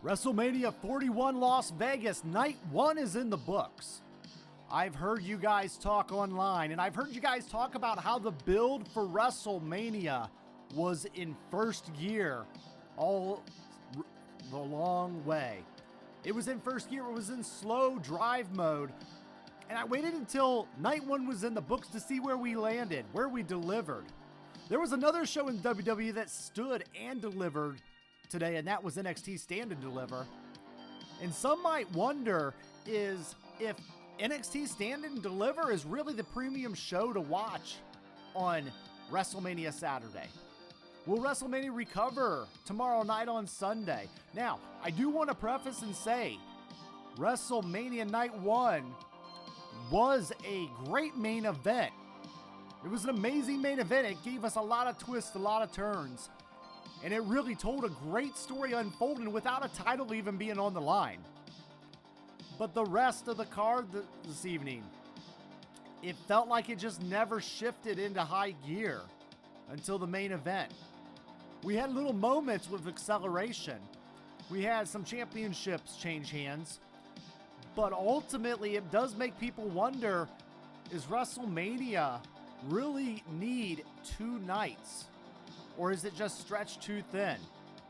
WrestleMania 41 Las Vegas, night one is in the books. I've heard you guys talk online, and I've heard you guys talk about how the build for WrestleMania was in first gear all the long way. It was in first gear, it was in slow drive mode, and I waited until night one was in the books to see where we landed, where we delivered. There was another show in WWE that stood and delivered today, and that was NXT Stand and Deliver. And some might wonder is if NXT Stand and Deliver is really the premium show to watch on WrestleMania Saturday. Will WrestleMania recover tomorrow night on Sunday? Now, I do want to preface and say WrestleMania Night 1 was a great main event. It was an amazing main event. It gave us a lot of twists, a lot of turns. And it really told a great story unfolding without a title even being on the line. But the rest of the card this evening, it felt like it just never shifted into high gear until the main event. We had little moments with acceleration. We had some championships change hands. But ultimately, it does make people wonder, is WrestleMania really need two nights? Or is it just stretched too thin?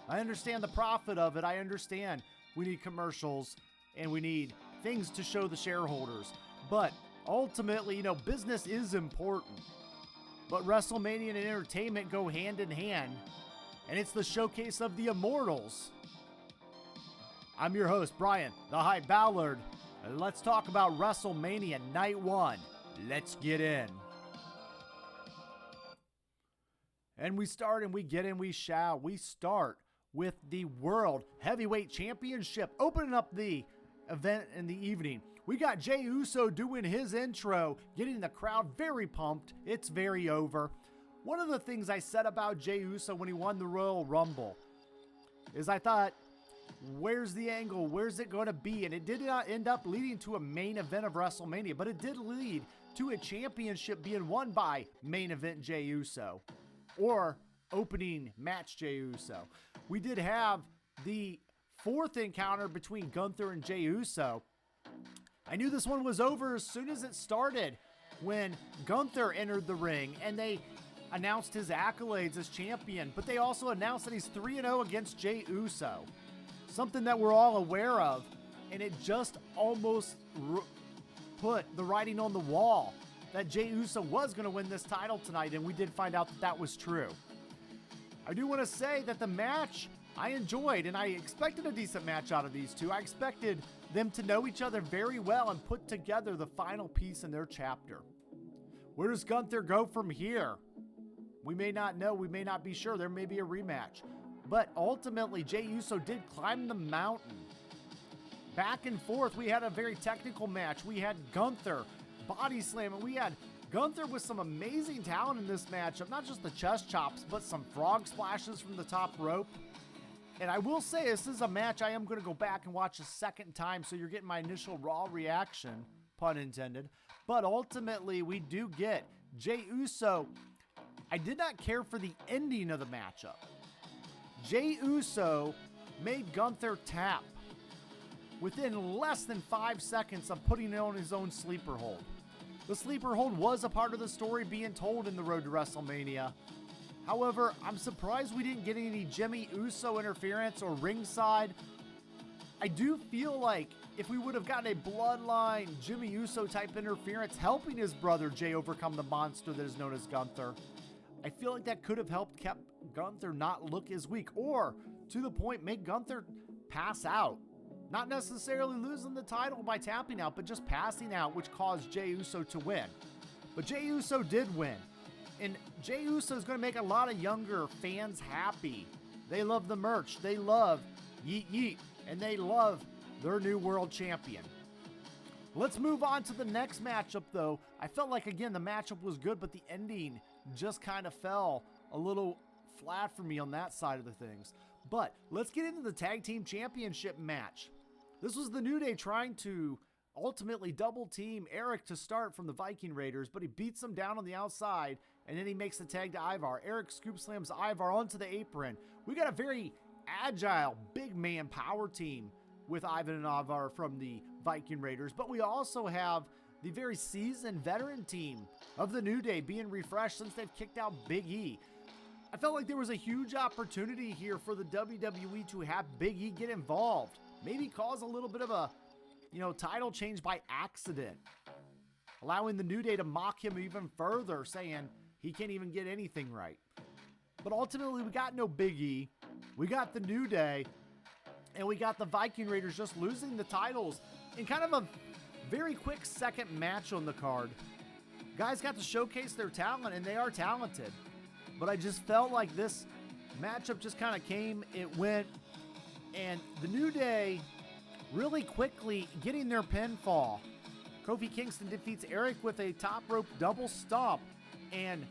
I understand the profit of it. I understand we need commercials and we need things to show the shareholders. But ultimately, business is important. But WrestleMania and entertainment go hand in hand. And it's the showcase of the immortals. I'm your host, Bryan, the High Ballard. And let's talk about WrestleMania Night 1. Let's get in. And we start and we get in, we shall. We start with the World Heavyweight Championship, opening up the event in the evening. We got Jey Uso doing his intro, getting the crowd very pumped. It's very over. One of the things I said about Jey Uso when he won the Royal Rumble is I thought, where's the angle? Where's it going to be? And it did not end up leading to a main event of WrestleMania, but it did lead to a championship being won by main event Jey Uso. Or opening match Jey Uso. We did have the fourth encounter between Gunther and Jey Uso. I knew this one was over as soon as it started when Gunther entered the ring and they announced his accolades as champion, but they also announced that he's 3-0 against Jey Uso. Something that we're all aware of, and it just almost put the writing on the wall that Jey Uso was going to win this title tonight, and we did find out that that was true. I do want to say that the match I enjoyed, and I expected a decent match out of these two. I expected them to know each other very well and put together the final piece in their chapter. Where does Gunther go from here? We may not know. We may not be sure. There may be a rematch. But ultimately, Jey Uso did climb the mountain. Back and forth, we had a very technical match. We had Gunther body slam, and we had Gunther with some amazing talent in this matchup. Not just the chest chops, but some frog splashes from the top rope. And I will say, this is a match I am going to go back and watch a second time, so you're getting my initial raw reaction, pun intended. But ultimately, we do get Jey Uso. I did not care for the ending of the matchup. Jey Uso made Gunther tap within less than 5 seconds of putting it on his own sleeper hold. The sleeper hold was a part of the story being told in the road to WrestleMania. However, I'm surprised we didn't get any Jimmy Uso interference or ringside. I do feel like if we would have gotten a bloodline Jimmy Uso type interference helping his brother Jey overcome the monster that is known as Gunther, I feel like that could have helped kept Gunther not look as weak, or to the point make Gunther pass out. Not necessarily losing the title by tapping out, but just passing out, which caused Jey Uso to win. But Jey Uso did win. And Jey Uso is going to make a lot of younger fans happy. They love the merch. They love Yeet Yeet. And they love their new world champion. Let's move on to the next matchup, though. I felt like, again, the matchup was good, but the ending just kind of fell a little flat for me on that side of the things. But let's get into the Tag Team Championship match. This was the New Day trying to ultimately double team Eric to start from the Viking Raiders, but he beats him down on the outside, and then he makes the tag to Ivar. Eric scoop slams Ivar onto the apron. We got a very agile, big man power team with Ivan and Avar from the Viking Raiders, but we also have the very seasoned veteran team of the New Day being refreshed since they've kicked out Big E. I felt like there was a huge opportunity here for the WWE to have Big E get involved, maybe cause a little bit of a, title change by accident, allowing the New Day to mock him even further, saying he can't even get anything right. But ultimately, we got no Big E, we got the New Day, and we got the Viking Raiders just losing the titles in kind of a very quick second match on the card. Guys got to showcase their talent, and they are talented. But I just felt like this matchup just kind of came, it went, and the New Day really quickly getting their pinfall. Kofi Kingston defeats Eric with a top rope double stomp and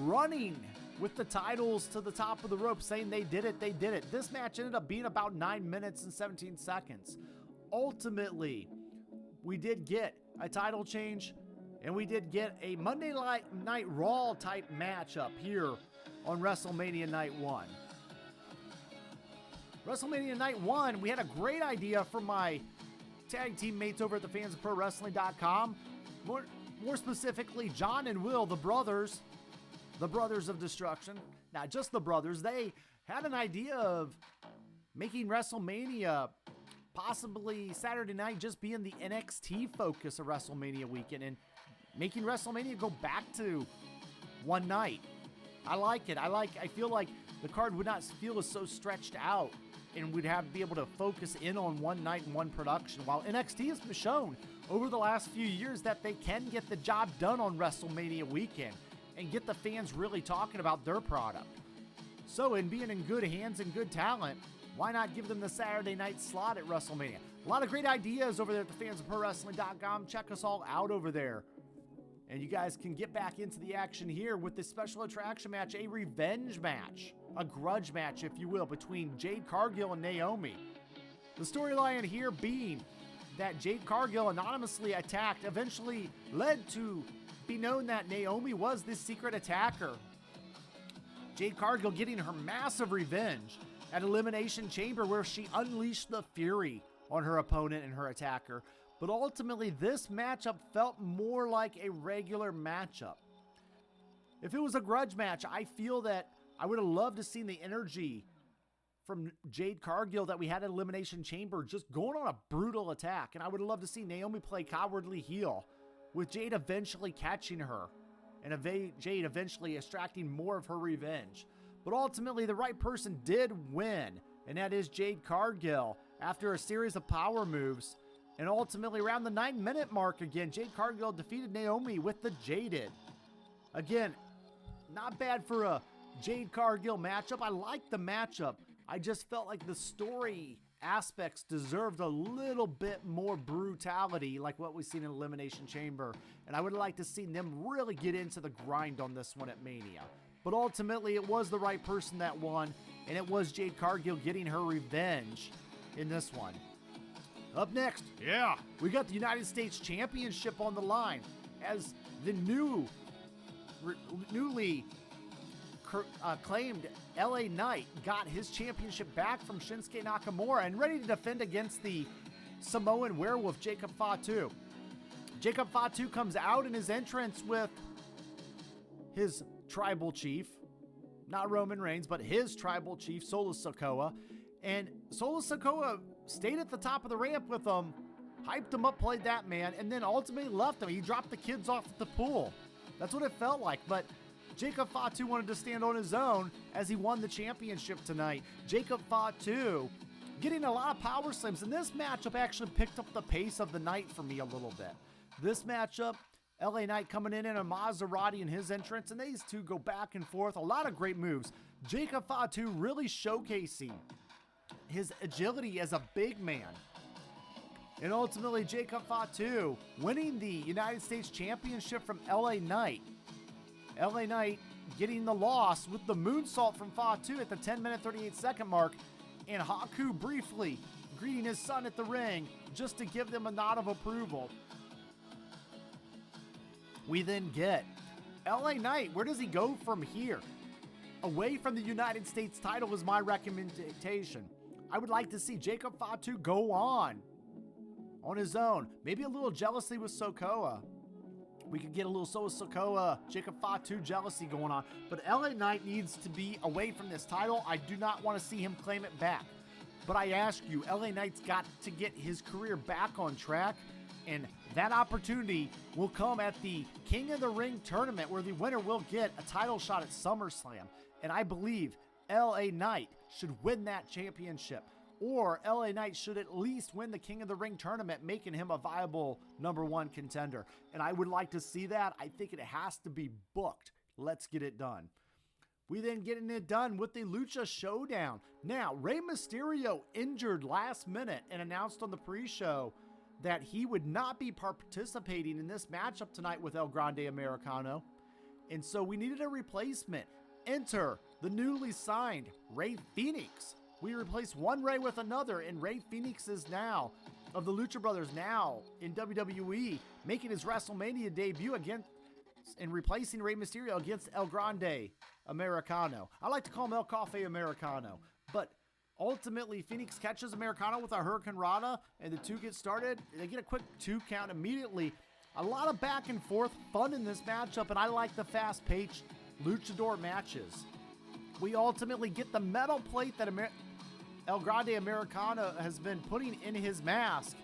running with the titles to the top of the rope, saying they did it, they did it. This match ended up being about 9 minutes and 17 seconds. Ultimately, we did get a title change, and we did get a Monday Night Raw type matchup here on WrestleMania Night 1. WrestleMania Night 1, we had a great idea from my tag team mates over at the fans of ProWrestling.com. More specifically, John and Will, the brothers of destruction. Not just the brothers, they had an idea of making WrestleMania possibly Saturday night just being the NXT focus of WrestleMania weekend and making WrestleMania go back to one night. I like it. I feel like the card would not feel as so stretched out and would be able to focus in on one night and one production. While NXT has been shown over the last few years that they can get the job done on WrestleMania weekend and get the fans really talking about their product. So in being in good hands and good talent, why not give them the Saturday night slot at WrestleMania? A lot of great ideas over there at the fans of ProWrestling.com. Check us all out over there. And you guys can get back into the action here with this special attraction match, a revenge match, a grudge match, if you will, between Jade Cargill and Naomi. The storyline here being that Jade Cargill, anonymously attacked, eventually led to be known that Naomi was this secret attacker. Jade Cargill getting her massive revenge at Elimination Chamber, where she unleashed the fury on her opponent and her attacker. But ultimately, this matchup felt more like a regular matchup. If it was a grudge match, I feel that I would have loved to see the energy from Jade Cargill that we had at Elimination Chamber just going on a brutal attack. And I would have loved to see Naomi play cowardly heel, with Jade eventually catching her and Jade eventually extracting more of her revenge. But ultimately, the right person did win, and that is Jade Cargill after a series of power moves. And ultimately, around the 9-minute mark again, Jade Cargill defeated Naomi with the Jaded. Again, not bad for a Jade Cargill matchup. I liked the matchup. I just felt like the story aspects deserved a little bit more brutality like what we've seen in Elimination Chamber. And I would like to see them really get into the grind on this one at Mania. But ultimately, it was the right person that won, and it was Jade Cargill getting her revenge in this one. Up next, we got the United States Championship on the line as the newly claimed LA Knight got his championship back from Shinsuke Nakamura and ready to defend against the Samoan werewolf, Jacob Fatu. Jacob Fatu comes out in his entrance with his tribal chief, not Roman Reigns, but his tribal chief, Solo Sikoa. And Solo Sikoa stayed at the top of the ramp with him, hyped him up, played that man, and then ultimately left him. He dropped the kids off at the pool. That's what it felt like. But Jacob Fatu wanted to stand on his own as he won the championship tonight. Jacob Fatu getting a lot of power slams, and this matchup actually picked up the pace of the night for me a little bit. This matchup, LA Knight coming in a Maserati in his entrance, and these two go back and forth. A lot of great moves. Jacob Fatu really showcasing his agility as a big man. And ultimately, Jacob Fatu winning the United States Championship from LA Knight. LA Knight getting the loss with the moonsault from Fatu at the 10-minute, 38-second mark. And Haku briefly greeting his son at the ring just to give them a nod of approval. We then get LA Knight. Where does he go from here? away from the United States title is my recommendation. I would like to see Jacob Fatu go on his own. Maybe a little jealousy with Sokoa. We could get a little Sokoa, Jacob Fatu jealousy going on. But LA Knight needs to be away from this title. I do not want to see him claim it back. But I ask you, LA Knight's got to get his career back on track. And that opportunity will come at the King of the Ring tournament, where the winner will get a title shot at SummerSlam. And I believe LA Knight should win that championship. Or LA Knight should at least win the King of the Ring tournament, making him a viable #1 contender. And I would like to see that. I think it has to be booked. Let's get it done. We then getting it done with the Lucha Showdown. Now, Rey Mysterio injured last minute and announced on the pre-show that he would not be participating in this matchup tonight with El Grande Americano. And so we needed a replacement. Enter the newly signed Rey Fenix. We replaced one Rey with another, and Rey Fenix is now, of the Lucha Brothers, now in WWE, making his WrestleMania debut against and replacing Rey Mysterio against El Grande Americano. I like to call him El Cafe Americano, but ultimately Phoenix catches Americano with a Hurricane Rana, and the two get started. They get a quick 2 count immediately. A lot of back and forth fun in this matchup, and I like the fast-paced luchador matches. We ultimately get the metal plate that El Grande Americano has been putting in his mask,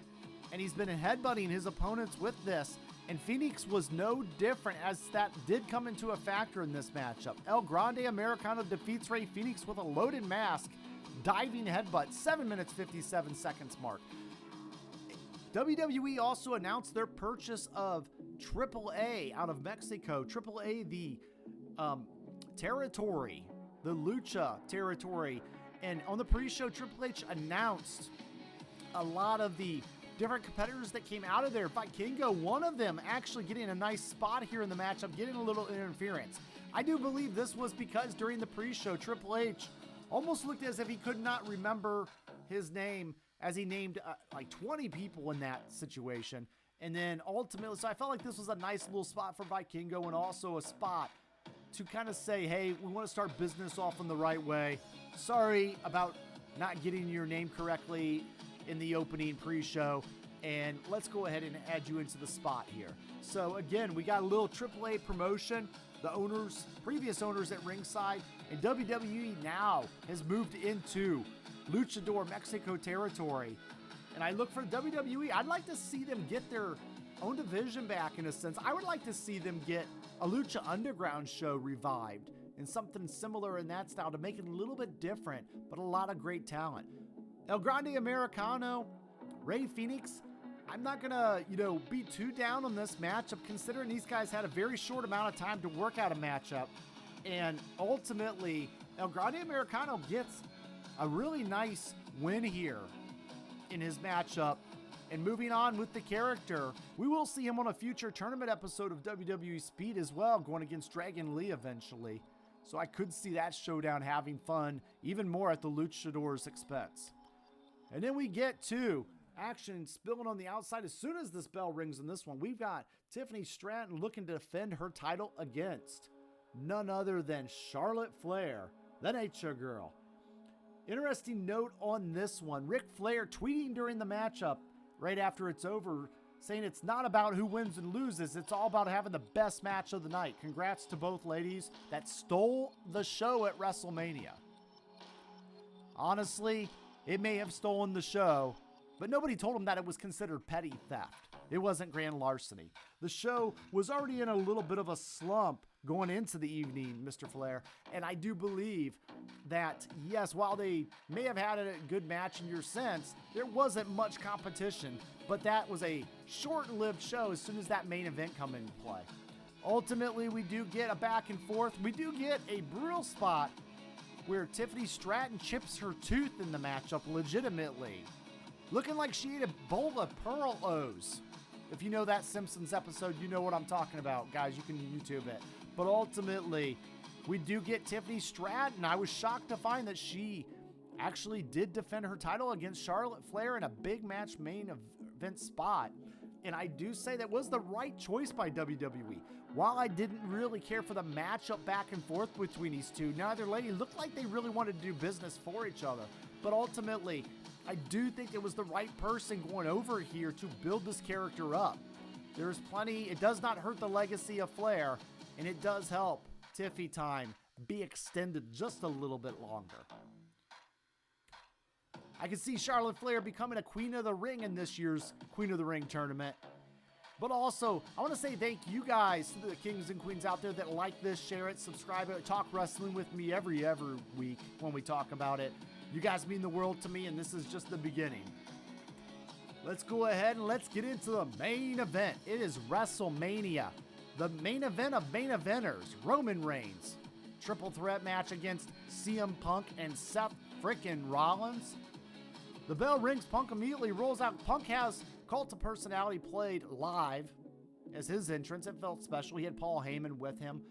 and he's been headbutting his opponents with this, and Phoenix was no different, as that did come into a factor in this matchup. El Grande Americano defeats Rey Fenix with a loaded mask, diving headbutt, 7 minutes 57 seconds mark. WWE also announced their purchase of AAA out of Mexico. AAA, the territory, the Lucha territory. And on the pre-show, Triple H announced a lot of the different competitors that came out of there. Vikingo, one of them, actually getting a nice spot here in the matchup, getting a little interference. I do believe this was because during the pre-show, Triple H almost looked as if he could not remember his name, as he named like 20 people in that situation. And then ultimately, so I felt like this was a nice little spot for Vikingo, and also a spot to kind of say, hey, we want to start business off in the right way. Sorry about not getting your name correctly in the opening pre-show, and let's go ahead and add you into the spot here. So again, we got a little AAA promotion. The owners, previous owners at ringside, and WWE now has moved into Luchador Mexico territory. And I look for WWE. I'd like to see them get their own division back, in a sense. I would like to see them get a Lucha Underground show revived and something similar in that style to make it a little bit different, but a lot of great talent. El Grande Americano, Rey Fenix, I'm not going to, be too down on this matchup, considering these guys had a very short amount of time to work out a matchup. And ultimately, El Grande Americano gets a really nice win here in his matchup. And moving on with the character, we will see him on a future tournament episode of WWE Speed as well, going against Dragon Lee eventually. So I could see that showdown having fun even more at the Luchador's expense. And then we get to action spilling on the outside. As soon as this bell rings in this one, we've got Tiffany Stratton looking to defend her title against none other than Charlotte Flair, the Nature Girl. Interesting note on this one, Ric Flair tweeting during the matchup right after it's over, saying it's not about who wins and loses, it's all about having the best match of the night. Congrats to both ladies that stole the show at WrestleMania. Honestly, it may have stolen the show, but nobody told them that it was considered petty theft. It wasn't grand larceny. The show was already in a little bit of a slump going into the evening, Mr. Flair, and I do believe that, yes, while they may have had a good match in your sense, there wasn't much competition, but that was a short-lived show as soon as that main event come into play. Ultimately, we do get a back and forth. We do get a brutal spot where Tiffany Stratton chips her tooth in the matchup legitimately, looking like she ate a bowl of Pearl O's. If you know that Simpsons episode, you know what I'm talking about, guys. You can YouTube it. But ultimately, we do get Tiffany Stratton. I was shocked to find that she actually did defend her title against Charlotte Flair in a big match main event spot. and I do say that was the right choice by WWE. While I didn't really care for the matchup back and forth between these two, neither lady looked like they really wanted to do business for each other. But ultimately, I do think it was the right person going over here to build this character up. There's plenty, it does not hurt the legacy of Flair, and it does help Tiffy time be extended just a little bit longer. I can see Charlotte Flair becoming a Queen of the Ring in this year's Queen of the Ring tournament. But also, I want to say thank you guys to the kings and queens out there that like this, share it, subscribe it, talk wrestling with me every week when we talk about it. You guys mean the world to me, and this is just the beginning. Let's go ahead and let's get into the main event. It is Wrestlemania, the main event of main eventers. Roman Reigns, triple threat match against CM Punk and Seth frickin' Rollins. The bell rings, Punk immediately rolls out. Punk has Cult of Personality played live as his entrance. It felt special. He had Paul Heyman with him.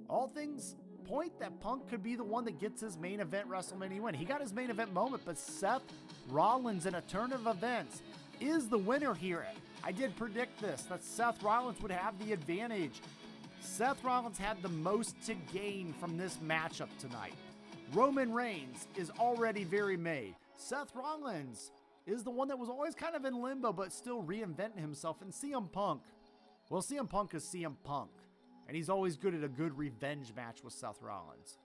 All things point that Punk could be the one that gets his main event WrestleMania win. He got his main event moment, but Seth Rollins in a turn of events is the winner here. I did predict this, that Seth Rollins would have the advantage. Seth Rollins had the most to gain from this matchup tonight. Roman Reigns is already very made. Seth Rollins is the one that was always kind of in limbo, but still reinventing himself. And CM Punk, well, CM Punk is CM Punk, and he's always good at a good revenge match with Seth Rollins.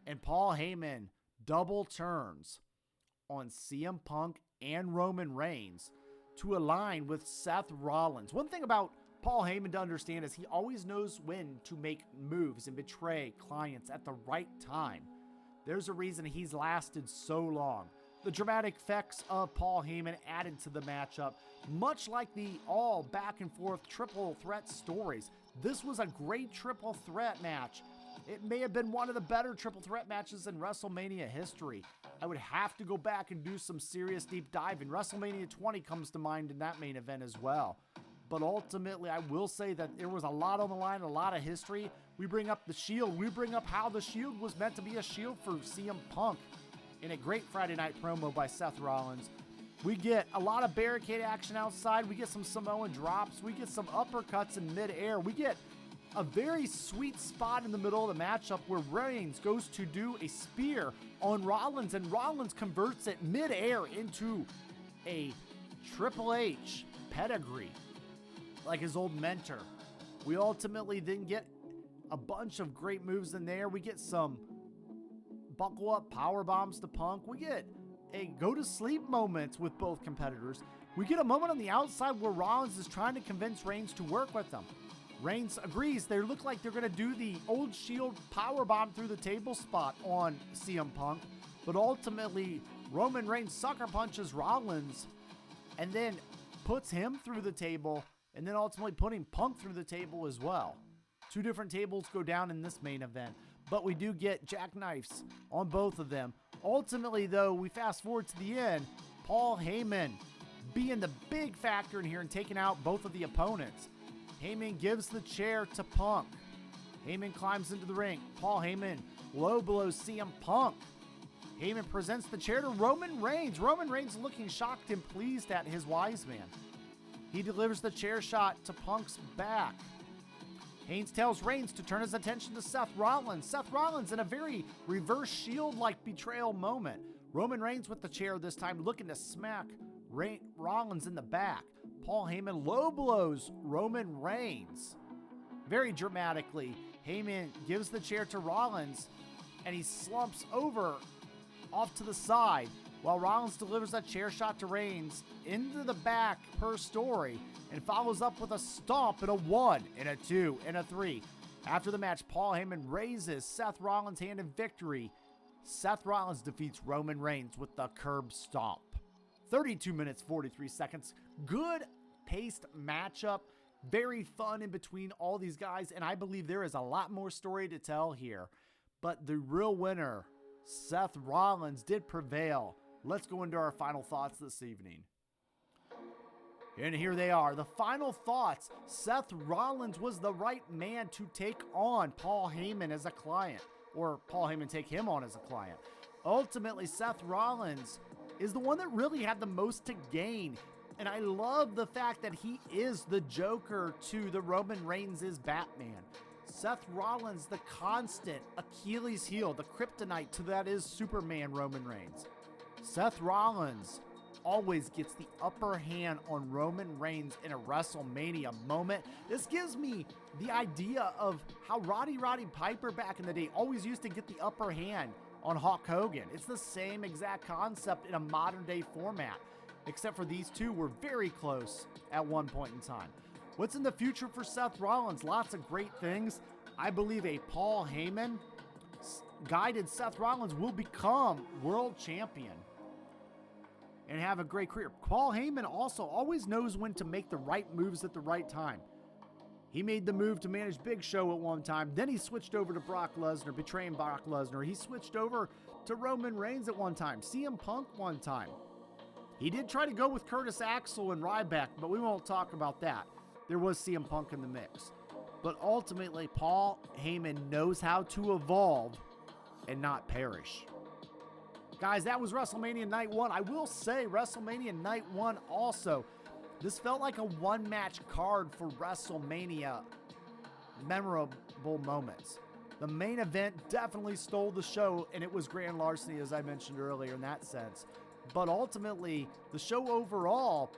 And Paul Heyman double turns on CM Punk and Roman Reigns to align with Seth Rollins. One thing about Paul Heyman to understand is he always knows when to make moves and betray clients at the right time. There's a reason he's lasted so long. The dramatic effects of Paul Heyman added to the matchup, much like the all back and forth triple threat stories. This was a great triple threat match. It may have been one of the better triple threat matches in WrestleMania history. I would have to go back and do some serious deep dive, and WrestleMania 20 comes to mind in that main event as well. But ultimately, I will say that there was a lot on the line, a lot of history. We bring up the Shield. We bring up how the Shield was meant to be a shield for CM Punk in a great Friday night promo by Seth Rollins. We get a lot of barricade action outside. We get some Samoan drops. We get some uppercuts in midair. We get a very sweet spot in the middle of the matchup where Reigns goes to do a spear on Rollins, and Rollins converts it midair into a Triple H pedigree, like his old mentor. We ultimately then get a bunch of great moves in there. We get some buckle up power bombs to Punk. We get a go to sleep moments with both competitors. We get a moment on the outside where Rollins is trying to convince Reigns to work with them. Reigns agrees. They look like they're going to do the old Shield power bomb through the table spot on CM Punk, but ultimately Roman Reigns sucker punches Rollins and then puts him through the table, and then ultimately putting Punk through the table as well. Two different tables go down in this main event, but we do get jackknives on both of them. Ultimately, though, we fast forward to the end, Paul Heyman being the big factor in here and taking out both of the opponents. Heyman gives the chair to Punk. Heyman climbs into the ring. Paul Heyman low blows CM Punk. Heyman presents the chair to Roman Reigns. Roman Reigns looking shocked and pleased at his wise man. He delivers the chair shot to Punk's back. Haynes tells Reigns to turn his attention to Seth Rollins. Seth Rollins in a very reverse Shield-like betrayal moment. Roman Reigns with the chair this time looking to smack Rollins in the back. Paul Heyman low blows Roman Reigns. Very dramatically, Heyman gives the chair to Rollins and he slumps over off to the side while Rollins delivers a chair shot to Reigns into the back per story and follows up with a stomp and a 1 and a 2 and a 3. After the match, Paul Heyman raises Seth Rollins' hand in victory. Seth Rollins defeats Roman Reigns with the curb stomp. 32 minutes, 43 seconds. Good paced matchup. Very fun in between all these guys, and I believe there is a lot more story to tell here. But the real winner, Seth Rollins, did prevail. Let's go into our final thoughts this evening. And here they are, the final thoughts. Seth Rollins was the right man to take on Paul Heyman as a client, or Paul Heyman take him on as a client. Ultimately, Seth Rollins is the one that really had the most to gain And I love the fact that he is the Joker to the Roman Reigns' Batman. Seth Rollins, the constant Achilles heel, the kryptonite to that is Superman Roman Reigns. Seth Rollins always gets the upper hand on Roman Reigns in a WrestleMania moment. This gives me the idea of how Roddy Piper back in the day always used to get the upper hand on Hulk Hogan. It's the same exact concept in a modern day format, except for these two were very close at one point in time. What's in the future for Seth Rollins? Lots of great things. I believe a Paul Heyman guided Seth Rollins will become world champion and have a great career. Paul Heyman also always knows when to make the right moves at the right time. He made the move to manage Big Show at one time. Then he switched over to Brock Lesnar, betraying Brock Lesnar. He switched over to Roman Reigns at one time. CM Punk one time. He did try to go with Curtis Axel and Ryback, but we won't talk about that. There was CM Punk in the mix. But ultimately, Paul Heyman knows how to evolve and not perish. Guys, that was WrestleMania Night 1. I will say WrestleMania Night 1 also, this felt like a one-match card for WrestleMania memorable moments. The main event definitely stole the show, and it was grand larceny, as I mentioned earlier, in that sense. But ultimately, the show overall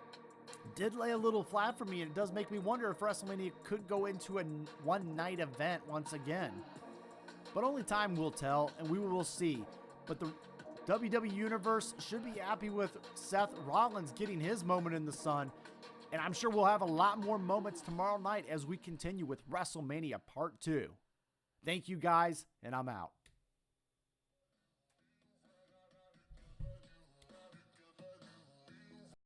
did lay a little flat for me, and it does make me wonder if WrestleMania could go into a one-night event once again. But only time will tell, and we will see. But the WWE Universe should be happy with Seth Rollins getting his moment in the sun, and I'm sure we'll have a lot more moments tomorrow night as we continue with WrestleMania Part 2. Thank you guys, and I'm out.